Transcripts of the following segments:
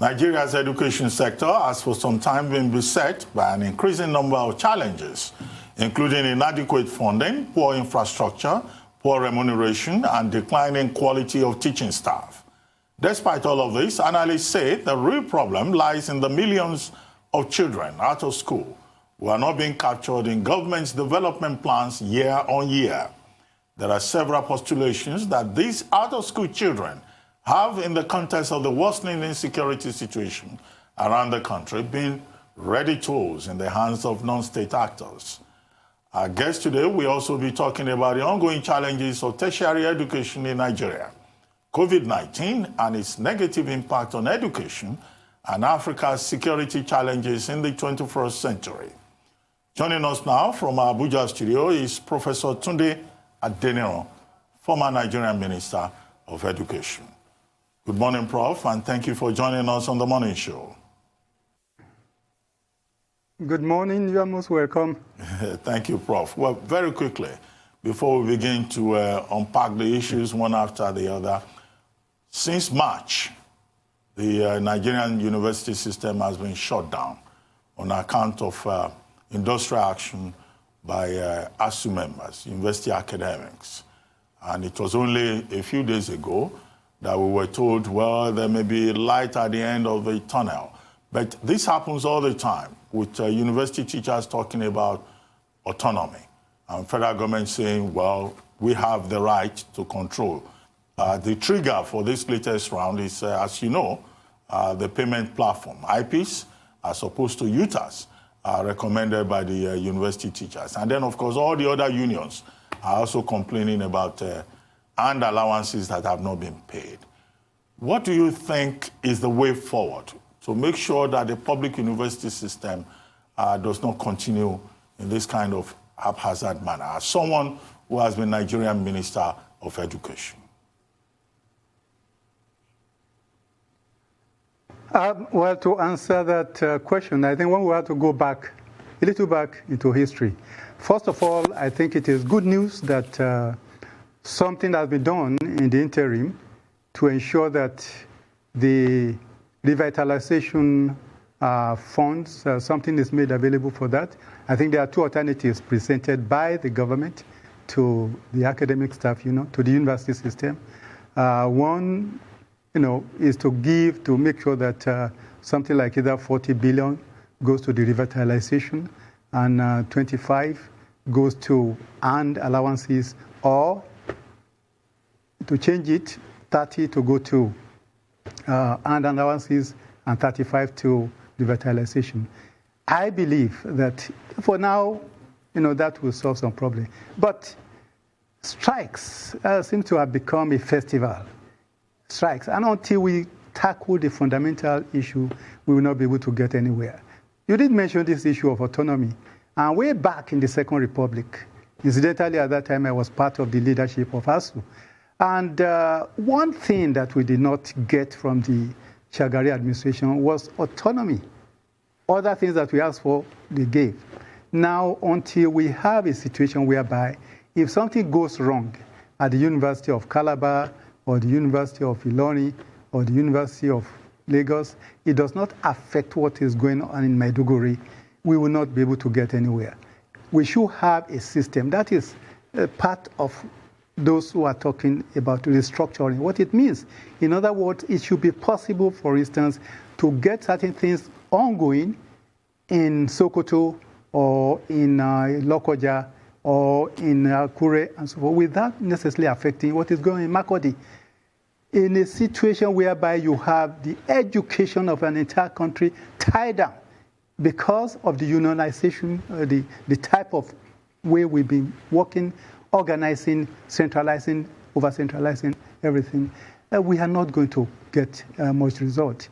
Nigeria's education sector has for some time been beset by an increasing number of challenges, including inadequate funding, poor infrastructure, poor remuneration, and declining quality of teaching staff. Despite all of this, analysts say the real problem lies in the millions of children out of school who are not being captured in government's development plans year on year. There are several postulations that these out-of-school children have, in the context of the worsening insecurity situation around the country, been ready tools in the hands of non-state actors. Our guest today will also be talking about the ongoing challenges of tertiary education in Nigeria, COVID-19 and its negative impact on education, and Africa's security challenges in the 21st century. Joining us now from our Abuja studio is Professor Tunde Adeniran, former Nigerian Minister of Education. Good morning, Prof, and thank you for joining us on the morning show. Good morning. You are most welcome. Thank you, Prof. Well, very quickly, before we begin to unpack the issues one after the other, since March, the Nigerian university system has been shut down on account of industrial action by ASUU members, university academics. And it was only a few days ago that we were told, well, there may be light at the end of the tunnel. But this happens all the time with university teachers talking about autonomy and federal government saying, well, we have the right to control. The trigger for this latest round is, as you know, the payment platform, IPs, as opposed to UTAS, recommended by the university teachers. And then, of course, all the other unions are also complaining about and allowances that have not been paid. What do you think is the way forward to make sure that the public university system does not continue in this kind of haphazard manner, as someone who has been Nigerian Minister of Education? Well, to answer that question, I think one will have to go back, a little back into history. First of all, I think it is good news that something has been done in the interim to ensure that the revitalization funds, something is made available for that. I think there are two alternatives presented by the government to the academic staff, to the university system. One, is to make sure that something like either 40 billion goes to the revitalization and 25 goes to earned allowances, or to change it, 30 to go to earned allowances and 35 to revitalization. I believe that for now, that will solve some problem. But strikes seem to have become a festival. Strikes. And until we tackle the fundamental issue, we will not be able to get anywhere. You did mention this issue of autonomy. And way back in the Second Republic, incidentally, at that time, I was part of the leadership of ASUU. And one thing that we did not get from the Shagari administration was autonomy. Other things that we asked for, they gave. Now, until we have a situation whereby if something goes wrong at the University of Calabar or the University of Ilorin or the University of Lagos, it does not affect what is going on in Maiduguri, we will not be able to get anywhere. We should have a system that is part of those who are talking about restructuring. What it means, in other words, it should be possible, for instance, to get certain things ongoing in Sokoto or in Lokoja or in Akure and so forth, without necessarily affecting what is going on in Makurdi. In a situation whereby you have the education of an entire country tied down because of the unionization, the type of way we've been working, organizing, centralizing, over-centralizing everything, we are not going to get much result.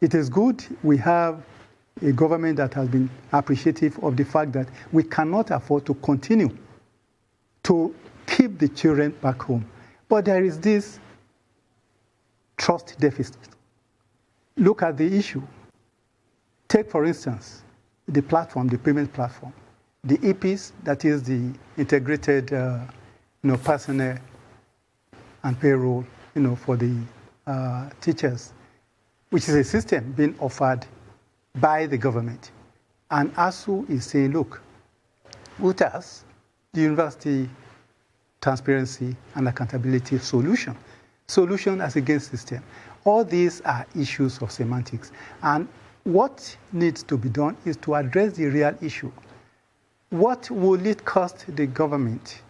It is good we have a government that has been appreciative of the fact that we cannot afford to continue to keep the children back home. But there is this trust deficit. Look at the issue. Take, for instance, the platform, the payment platform. The EPs, that is the integrated personnel and payroll, for the teachers. which is a system being offered by the government. And ASUU is saying, look, UTAS, the University Transparency and Accountability Solution as against system. All these are issues of semantics. And what needs to be done is to address the real issue. What will it cost the government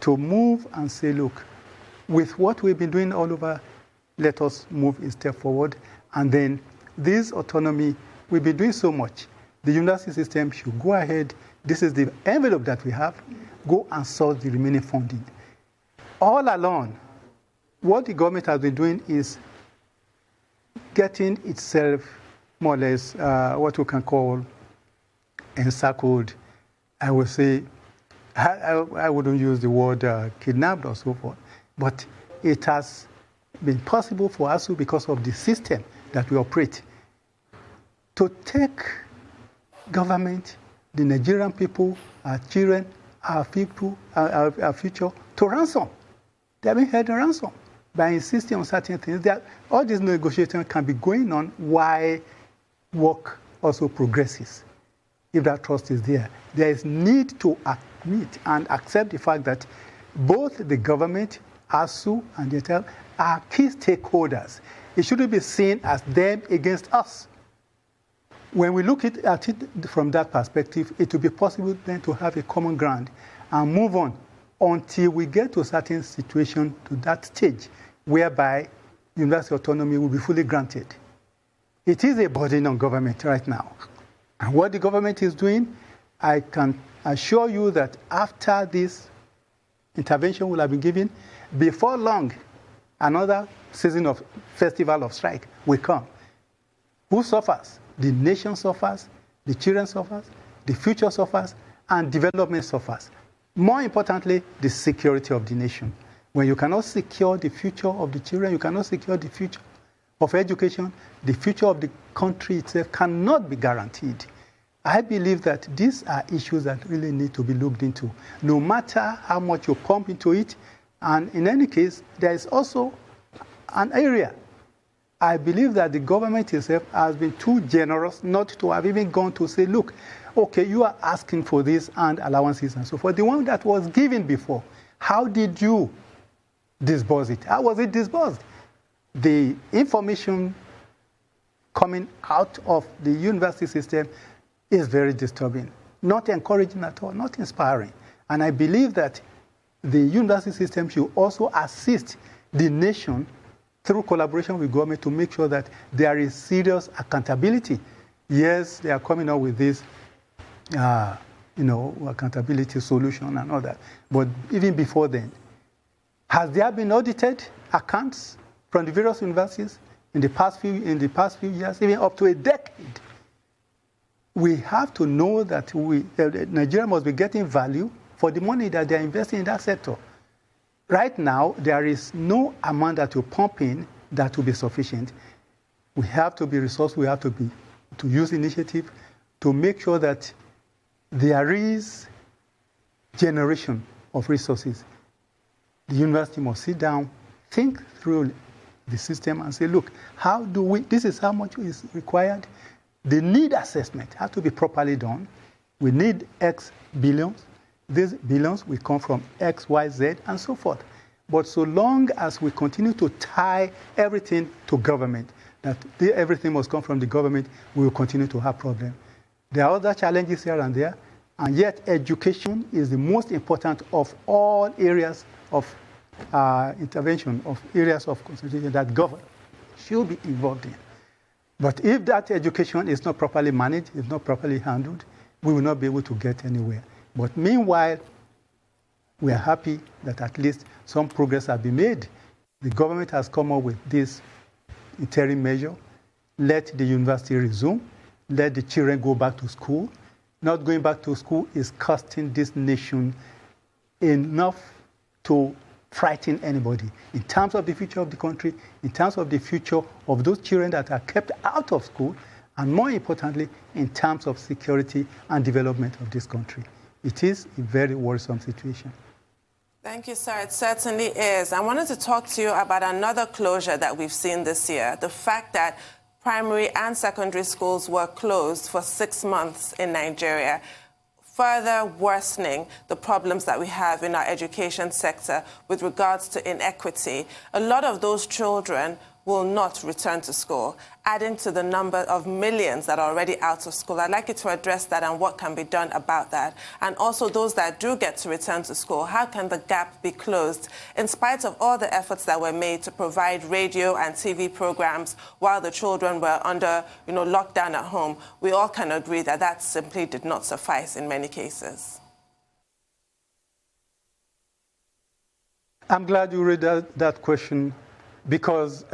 to move and say, look, with what we've been doing all over, let us move a step forward. And then this autonomy, we've been doing so much. The university system should go ahead. This is the envelope that we have. Go and source the remaining funding. All along, what the government has been doing is getting itself more or less what we can call encircled. I would say, I wouldn't use the word kidnapped or so forth, but it has been possible for us because of the system that we operate to take government, the Nigerian people, our children, our people, our future, to ransom. They have been held in ransom by insisting on certain things. That all these negotiations can be going on while work also progresses. If that trust is there, there is need to admit and accept the fact that both the government, ASUU, and the hotel are key stakeholders. It shouldn't be seen as them against us. When we look at it from that perspective, it will be possible then to have a common ground and move on until we get to a certain situation, to that stage, whereby university autonomy will be fully granted. It is a burden on government right now. And what the government is doing, I can assure you that after this intervention will have been given, before long, another season of festival of strike will come. Who suffers? The nation suffers, the children suffers, the future suffers, and development suffers. More importantly, the security of the nation. When you cannot secure the future of the children, you cannot secure the future of education, the future of the country itself cannot be guaranteed. I believe that these are issues that really need to be looked into, no matter how much you pump into it. And in any case, there is also an area. I believe that the government itself has been too generous not to have even gone to say, look, okay, you are asking for this and allowances and so forth. The one that was given before, how did you disburse it? How was it disbursed? The information coming out of the university system is very disturbing, not encouraging at all, not inspiring. And I believe that the university system should also assist the nation through collaboration with government to make sure that there is serious accountability. Yes, they are coming up with this, accountability solution and all that. But even before then, has there been audited accounts from the various universities in the past few years, even up to a decade? We have to know that Nigeria must be getting value for the money that they are investing in that sector. Right now, there is no amount that you pump in that will be sufficient. We have to be resourceful. We have to use initiative to make sure that there is generation of resources. The university must sit down, think through the system and say, look, this is how much is required. The need assessment has to be properly done. We need X billions. These billions will come from X, Y, Z, and so forth. But so long as we continue to tie everything to government, that everything must come from the government, we will continue to have problems. There are other challenges here and there, and yet education is the most important of all areas of intervention, of areas of concentration that government should be involved in. But if that education is not properly managed, is not properly handled, we will not be able to get anywhere. But meanwhile, we are happy that at least some progress has been made. The government has come up with this interim measure. Let the university resume. Let the children go back to school. Not going back to school is costing this nation enough to frighten anybody in terms of the future of the country, in terms of the future of those children that are kept out of school, and more importantly, in terms of security and development of this country. It is a very worrisome situation. Thank you, sir. It certainly is. I wanted to talk to you about another closure that we've seen this year, the fact that primary and secondary schools were closed for 6 months in Nigeria, further worsening the problems that we have in our education sector with regards to inequity. A lot of those children will not return to school, adding to the number of millions that are already out of school. I'd like you to address that and what can be done about that. And also those that do get to return to school, how can the gap be closed in spite of all the efforts that were made to provide radio and TV programs while the children were under, lockdown at home? We all can agree that that simply did not suffice in many cases. I'm glad you read that question, because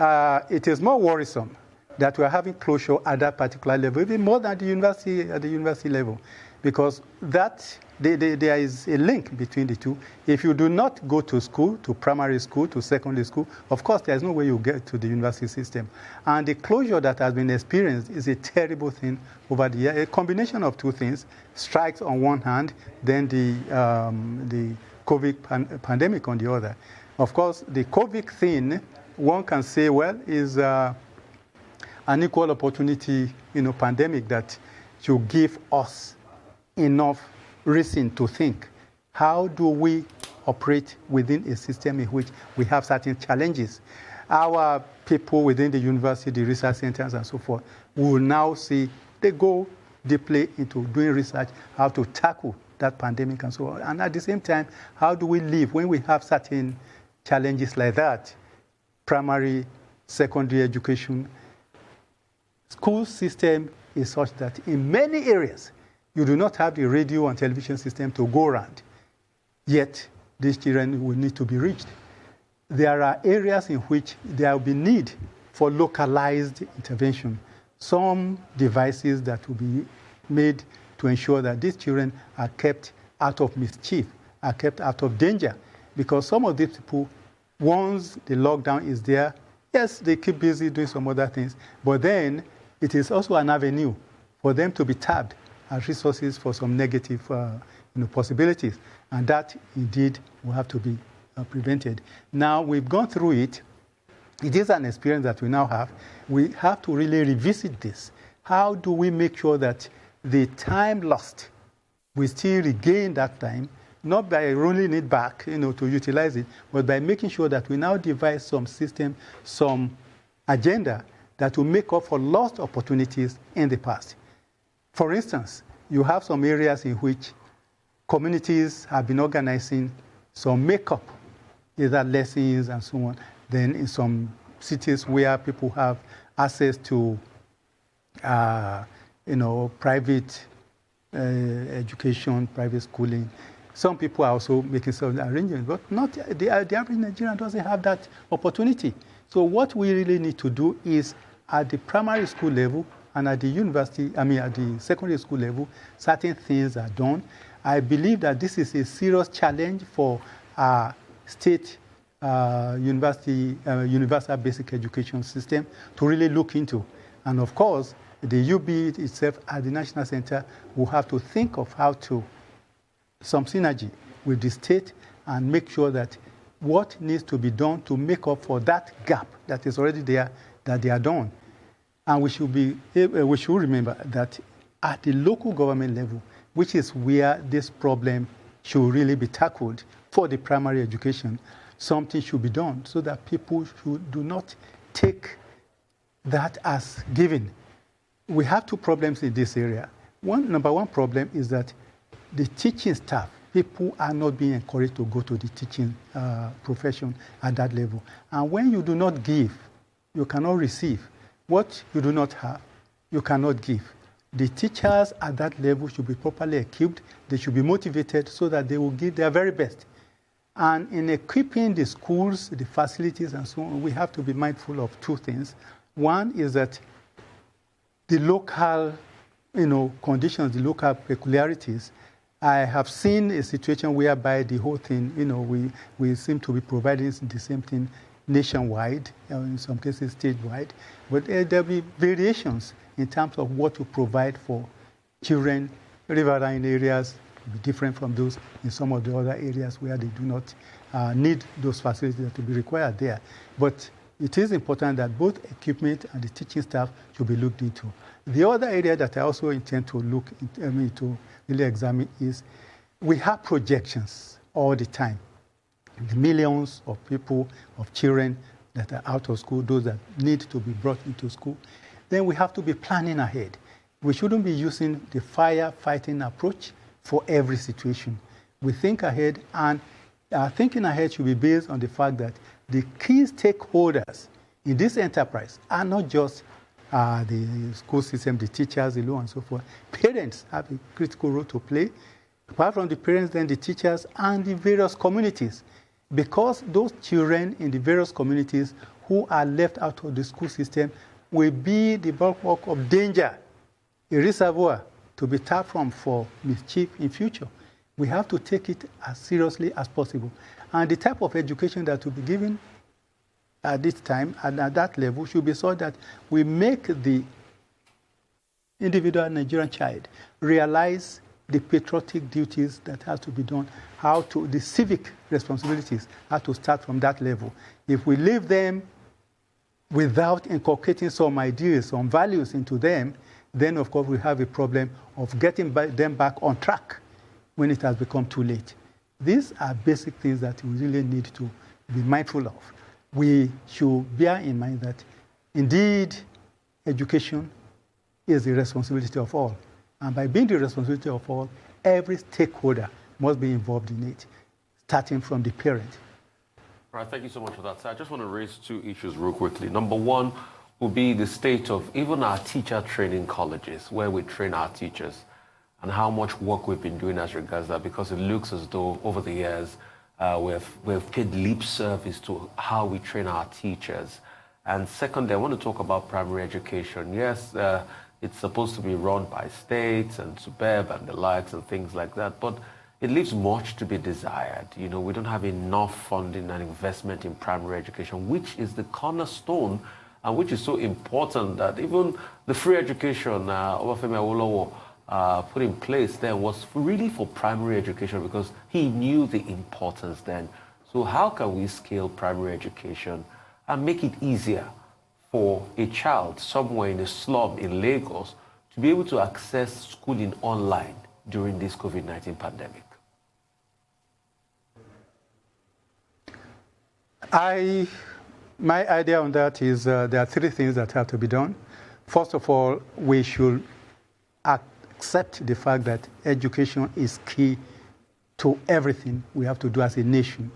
it is more worrisome that we are having closure at that particular level, even more than at the university level, because there is a link between the two. If you do not go to school, to primary school, to secondary school, of course, there's no way you get to the university system. And the closure that has been experienced is a terrible thing over the year. A combination of two things: strikes on one hand, then the COVID pandemic on the other. Of course, the COVID thing, one can say, well, is an equal opportunity, pandemic that should give us enough reason to think, how do we operate within a system in which we have certain challenges? Our people within the university, the research centers and so forth, will now see, they go deeply into doing research, how to tackle that pandemic and so on. And at the same time, how do we live when we have certain challenges like that? Primary, secondary education. School system is such that in many areas, you do not have the radio and television system to go around. Yet, these children will need to be reached. There are areas in which there will be need for localized intervention. Some devices that will be made to ensure that these children are kept out of mischief, are kept out of danger. Because some of these people, once the lockdown is there, yes, they keep busy doing some other things, but then it is also an avenue for them to be tapped as resources for some negative possibilities. And that, indeed, will have to be prevented. Now, we've gone through it. It is an experience that we now have. We have to really revisit this. How do we make sure that the time lost, we still regain that time, not by rolling it back, to utilize it, but by making sure that we now devise some system, some agenda that will make up for lost opportunities in the past. For instance, you have some areas in which communities have been organizing some makeup, either lessons and so on. Then in some cities where people have access to, private education, private schooling, some people are also making some arrangements, but not the average Nigerian doesn't have that opportunity. So what we really need to do is, at the primary school level and at the at the secondary school level, certain things are done. I believe that this is a serious challenge for our state universal basic education system to really look into. And of course, the UB itself at the National Center will have to think of how to, some synergy with the state, and make sure that what needs to be done to make up for that gap that is already there, that they are done. And we should remember that at the local government level, which is where this problem should really be tackled for the primary education, something should be done so that people do not take that as given. We have two problems in this area. Number one problem is that the teaching staff, people are not being encouraged to go to the teaching profession at that level. And when you do not give, you cannot receive. What you do not have, you cannot give. The teachers at that level should be properly equipped. They should be motivated so that they will give their very best. And in equipping the schools, the facilities, and so on, we have to be mindful of two things. One is that the local, conditions, the local peculiarities. I have seen a situation whereby the whole thing, we seem to be providing the same thing nationwide, in some cases statewide, but there will be variations in terms of what to provide for children, riverine areas, be different from those in some of the other areas where they do not need those facilities to be required there. But it is important that both equipment and the teaching staff should be looked into. The other area that I also intend to look into, to really examine is we have projections all the time. The millions of people, of children that are out of school, those that need to be brought into school. Then we have to be planning ahead. We shouldn't be using the firefighting approach for every situation. We think ahead, and thinking ahead should be based on the fact that the key stakeholders in this enterprise are not just the school system, the teachers alone, and so forth. Parents have a critical role to play. Apart from the parents, then the teachers and the various communities. Because those children in the various communities who are left out of the school system will be the bulwark of danger, a reservoir to be tapped from for mischief in future. We have to take it as seriously as possible. And the type of education that will be given at this time and at that level should be so that we make the individual Nigerian child realize the patriotic duties that have to be done, the civic responsibilities have to start from that level. If we leave them without inculcating some ideas, some values into them, then of course we have a problem of getting them back on track when it has become too late. These are basic things that we really need to be mindful of. We should bear in mind that indeed education is the responsibility of all. And by being the responsibility of all, every stakeholder must be involved in it, starting from the parent. All right, thank you so much for that. So I just want to raise two issues real quickly. Number one will be the state of even our teacher training colleges, where we train our teachers, and how much work we've been doing as regards that, because it looks as though over the years we've paid lip service to how we train our teachers. And secondly, I want to talk about primary education. Yes, it's supposed to be run by states and SUBEB and the likes and things like that, but it leaves much to be desired. You know, we don't have enough funding and investment in primary education, which is the cornerstone and which is so important that even the free education Obafemi Awolowo put in place then was really for primary education, because he knew the importance then. So how can we scale primary education and make it easier for a child somewhere in a slum in Lagos to be able to access schooling online during this COVID-19 pandemic? My idea on that is there are three things that have to be done. First of all, we should accept the fact that education is key to everything we have to do as a nation.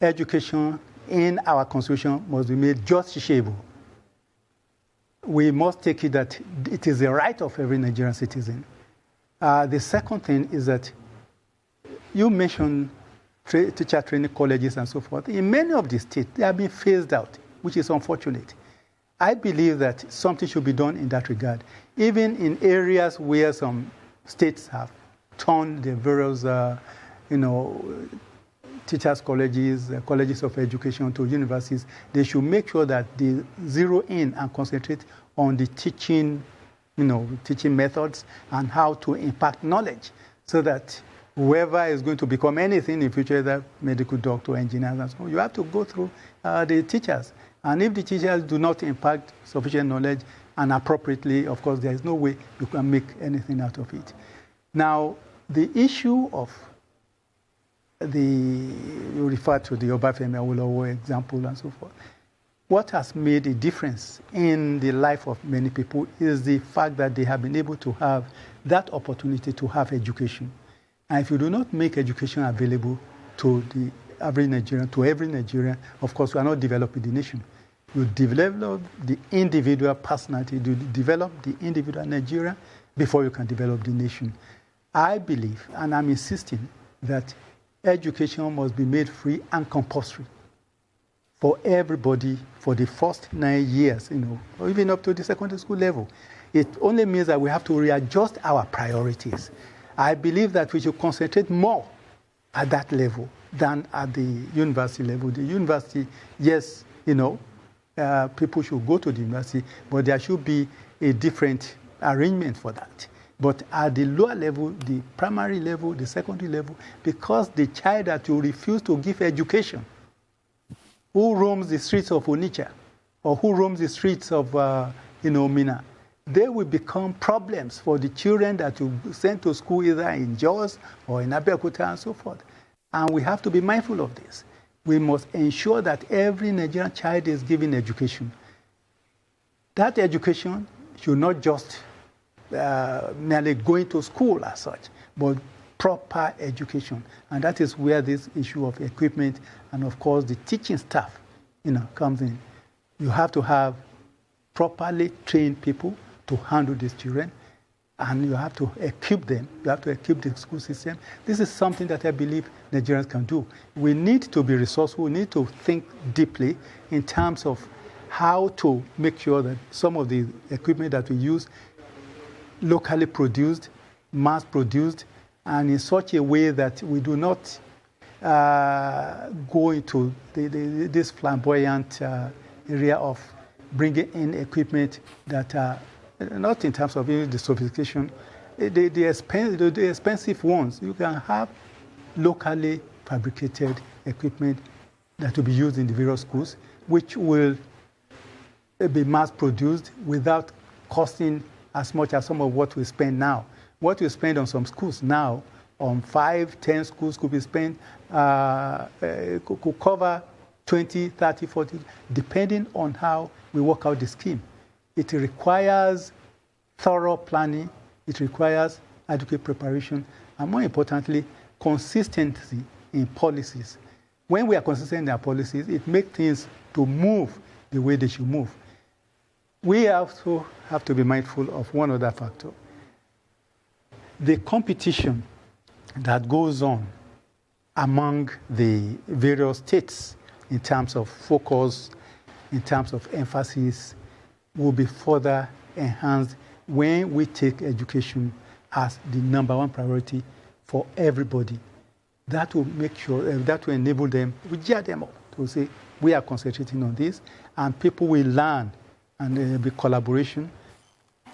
Education in our constitution must be made justiciable. We must take it that it is the right of every Nigerian citizen. The second thing is that you mentioned teacher training colleges and so forth. In many of the states, they are being phased out, which is unfortunate. I believe that something should be done in that regard, even in areas where some states have turned the various, teachers' colleges, colleges of education to universities. They should make sure that they zero in and concentrate on the teaching, teaching methods and how to impact knowledge, so that whoever is going to become anything in future, either medical doctor, engineers, and so on, you have to go through the teachers. And if the teachers do not impact sufficient knowledge and appropriately, of course, there is no way you can make anything out of it. Now, the issue of you refer to the Obafemi Awolowo example and so forth. What has made a difference in the life of many people is the fact that they have been able to have that opportunity to have education. And if you do not make education available to every Nigerian, of course, we are not developing the nation. You develop the individual personality, you develop the individual Nigeria before you can develop the nation. I believe, and I'm insisting, that education must be made free and compulsory for everybody for the first 9 years, or even up to the secondary school level. It only means that we have to readjust our priorities. I believe that we should concentrate more at that level than at the university level. The university, yes, people should go to the university, but there should be a different arrangement for that. But at the lower level, the primary level, the secondary level, because the child that you refuse to give education, who roams the streets of Onitsha, or who roams the streets of Mina, they will become problems for the children that you send to school either in Jos or in Abeokuta and so forth. And we have to be mindful of this. We must ensure that every Nigerian child is given education. That education should not just merely going to school as such, but proper education. And that is where this issue of equipment and, of course, the teaching staff, comes in. You have to have properly trained people to handle these children, and you have to equip them. You have to equip the school system. This is something that I believe Nigerians can do. We need to be resourceful. We need to think deeply in terms of how to make sure that some of the equipment that we use locally produced, mass produced, and in such a way that we do not go into this flamboyant area of bringing in equipment that are not in terms of the sophistication, the expensive ones. You can have locally fabricated equipment that will be used in the various schools, which will be mass produced without costing as much as some of what we spend now. What we spend on some schools now, on 5, 10 schools, could be spent, could cover 20, 30, 40, depending on how we work out the scheme. It requires thorough planning, it requires adequate preparation, and more importantly, consistency in policies. When we are consistent in our policies, it makes things to move the way they should move. We also have to be mindful of one other factor. The competition that goes on among the various states in terms of focus, in terms of emphasis, will be further enhanced when we take education as the number one priority for everybody. That will make sure, that will enable them, we gear them up to say, we are concentrating on this, and people will learn, and there will be collaboration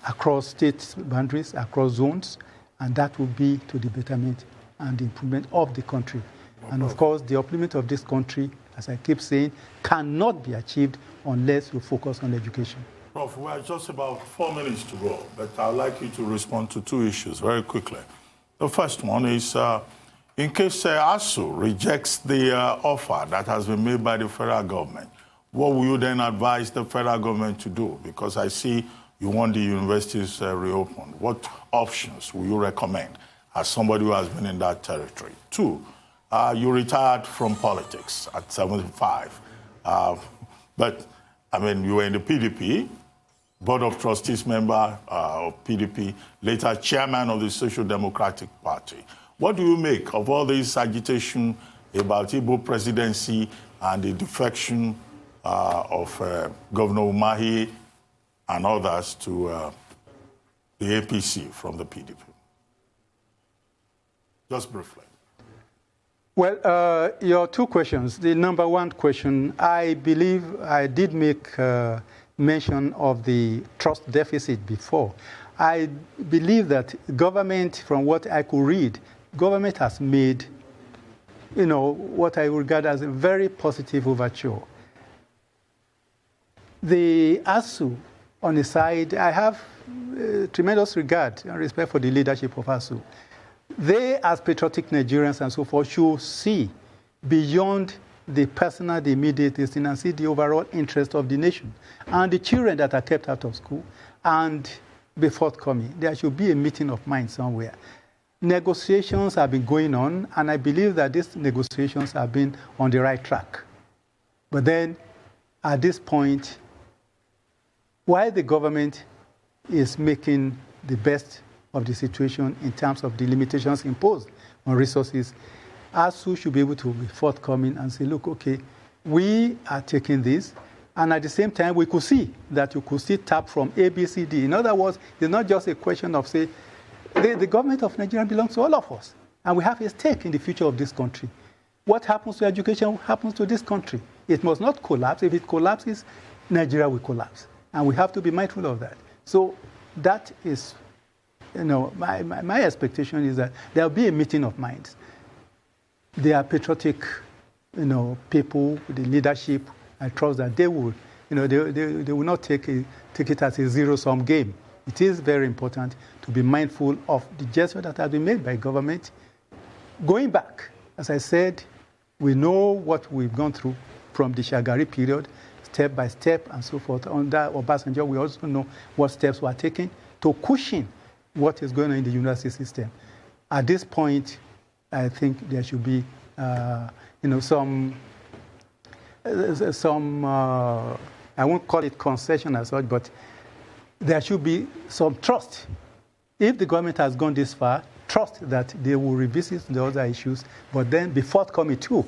across state boundaries, across zones, and that will be to the betterment and the improvement of the country. And of course, the upliftment of this country, as I keep saying, cannot be achieved unless we focus on education. Prof, we are just about 4 minutes to go, but I'd like you to respond to two issues very quickly. The first one is, in case ASUU rejects the offer that has been made by the federal government, what will you then advise the federal government to do? Because I see you want the universities reopened. What options will you recommend as somebody who has been in that territory? Two, you retired from politics at 75. But, I mean, you were in the PDP, Board of Trustees member of PDP, later chairman of the Social Democratic Party. What do you make of all this agitation about Igbo presidency and the defection of Governor Umahi and others to the APC from the PDP? Just briefly. Well, your two questions. The number one question, I believe I did make mention of the trust deficit before. I believe that government, from what I could read, government has made, what I regard as a very positive overture. The ASUU, on the side, I have tremendous regard and respect for the leadership of ASUU. They, as patriotic Nigerians and so forth, should see beyond the personal, the immediate thing, and see the overall interest of the nation and the children that are kept out of school and be forthcoming. There should be a meeting of minds somewhere. Negotiations have been going on, and I believe that these negotiations have been on the right track. But then, at this point, while the government is making the best of the situation in terms of the limitations imposed on resources, ASUU should be able to be forthcoming and say, look, okay, we are taking this, and at the same time, we could see that you could still tap from A, B, C, D. In other words, it's not just a question of, say, the government of Nigeria belongs to all of us, and we have a stake in the future of this country. What happens to education happens to this country. It must not collapse. If it collapses, Nigeria will collapse, and we have to be mindful of that. So that is my expectation is that there will be a meeting of minds. They are patriotic, people, the leadership. I trust that they will, they will not take it as a zero-sum game. It is very important to be mindful of the gestures that have been made by government. Going back, as I said, we know what we've gone through from the Shagari period, step by step and so forth. Under Obasanjo, we also know what steps were taken to cushion what is going on in the university system. At this point, I think there should be, some I won't call it concession as such, but there should be some trust. If the government has gone this far, trust that they will revisit the other issues, but then be forthcoming too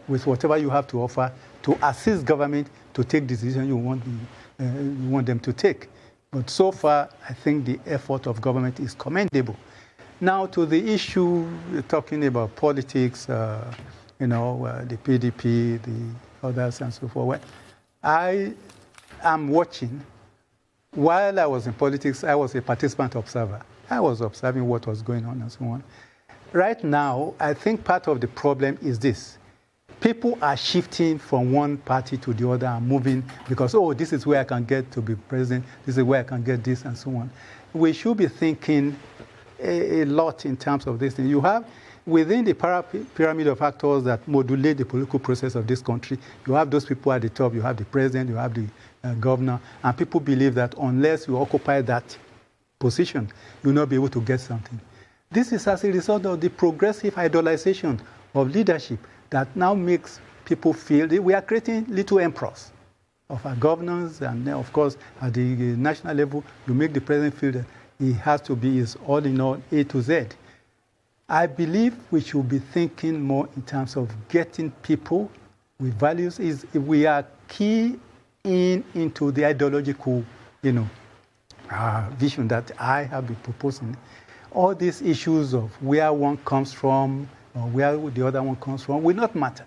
with whatever you have to offer to assist government to take decisions you want them to take. But so far, I think the effort of government is commendable. Now to the issue, talking about politics, the PDP, the others and so forth. I am watching. While I was in politics, I was a participant observer. I was observing what was going on and so on. Right now, I think part of the problem is this. People are shifting from one party to the other and moving because, this is where I can get to be president, this is where I can get this and so on. We should be thinking a lot in terms of this thing. You have, within the pyramid of actors that modulate the political process of this country, you have those people at the top, you have the president, you have the governor, and people believe that unless you occupy that position, you'll not be able to get something. This is as a result of the progressive idolization of leadership that now makes people feel that we are creating little emperors of our governance, and then, of course, at the national level, you make the president feel that he has to be his all in all, A to Z. I believe we should be thinking more in terms of getting people with values. We are key into the ideological, vision that I have been proposing. All these issues of where one comes from or where the other one comes from will not matter.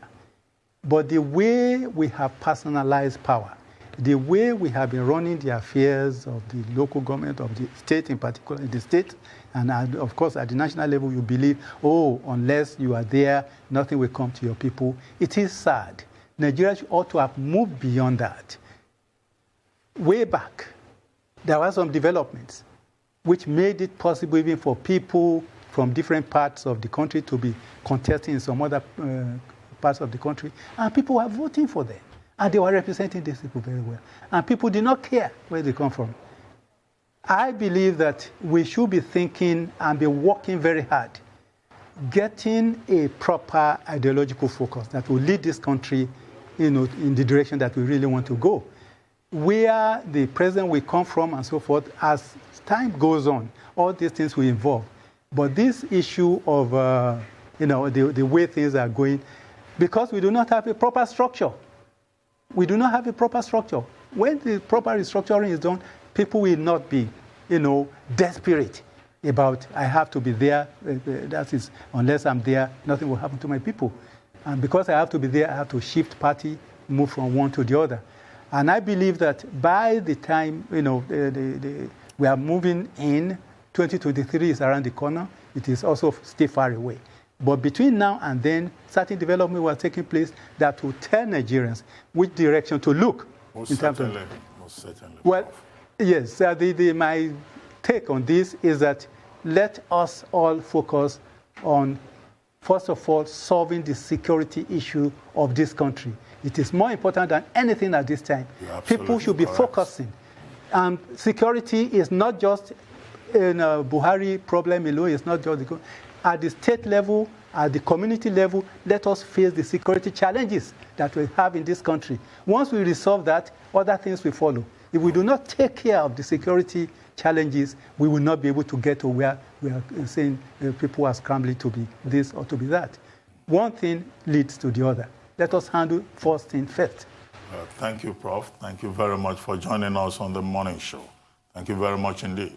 But the way we have personalized power, the way we have been running the affairs of the local government, of the state in particular, the state, and of course at the national level, you believe, unless you are there, nothing will come to your people. It is sad. Nigeria ought to have moved beyond that. Way back, there were some developments which made it possible even for people from different parts of the country to be contesting in some other parts of the country, and people were voting for them. And they were representing these people very well. And people did not care where they come from. I believe that we should be thinking and be working very hard, getting a proper ideological focus that will lead this country in the direction that we really want to go. Where the president will come from and so forth, as time goes on, all these things will evolve. But this issue of the way things are going, because we do not have a proper structure. We do not have a proper structure. When the proper restructuring is done, people will not be, desperate about, I have to be there. That is, unless I'm there, nothing will happen to my people. And because I have to be there, I have to shift party, move from one to the other. And I believe that by the time, we are moving in, 2023 is around the corner. It is also still far away. But between now and then, certain development was taking place that will tell Nigerians which direction to look. Most certainly. Well, yes, my take on this is that let us all focus on, first of all, solving the security issue of this country. It is more important than anything at this time. People should be focusing. And security is not just a Buhari problem alone. It's not just at the state level, at the community level, let us face the security challenges that we have in this country. Once we resolve that, other things will follow. If we do not take care of the security challenges, we will not be able to get to where we are saying people are scrambling to be this or to be that. One thing leads to the other. Let us handle first thing first. Thank you, Prof. Thank you very much for joining us on the morning show. Thank you very much indeed.